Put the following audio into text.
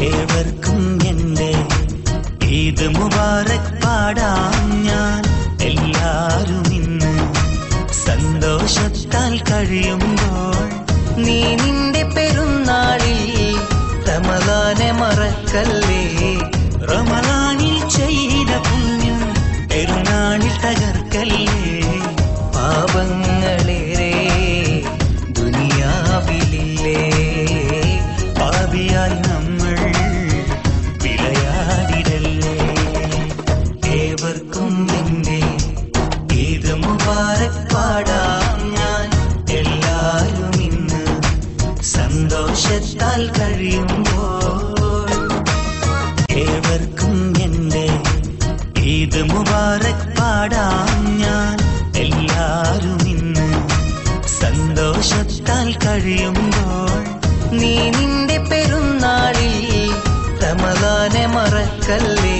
ഏവർക്കും എൻ്റെ ഈദ് മുബാറക് പാടാം ഞാൻ. എല്ലാരും ഇന്ന് സന്തോഷത്താൽ കഴിയുമ്പോൾ നീ നിന്റെ പെരുന്നാളിൽ റമളാനെ മറക്കല്ലേ. റമളാനിൽ ചെയ്ത പുണ്യം പെരുന്നാളിൽ തകർക്കല്ലേ. പാപങ്ങളേറെ ദുനിയാവിലില്ലേ, പാപിയായി നമ്മൾ വിളയാടിടല്ലേ. ഏവർക്കും എൻ്റെ ഈദ് മുബാറക് പാടാം ഞാൻ. എല്ലാരും ഇന്ന് സന്തോഷത്താൽ കഴിയുമ്പോൾ ഏവർക്കും എൻ്റെ ഈദ് മുബാറക് പാടാം ഞാൻ. എല്ലാരും ഇന്ന് സന്തോഷത്താൽ കഴിയുമ്പോൾ നീ നിന്റെ പെരുന്നാളിൽ റമളാനെ മറക്കല്ലേ.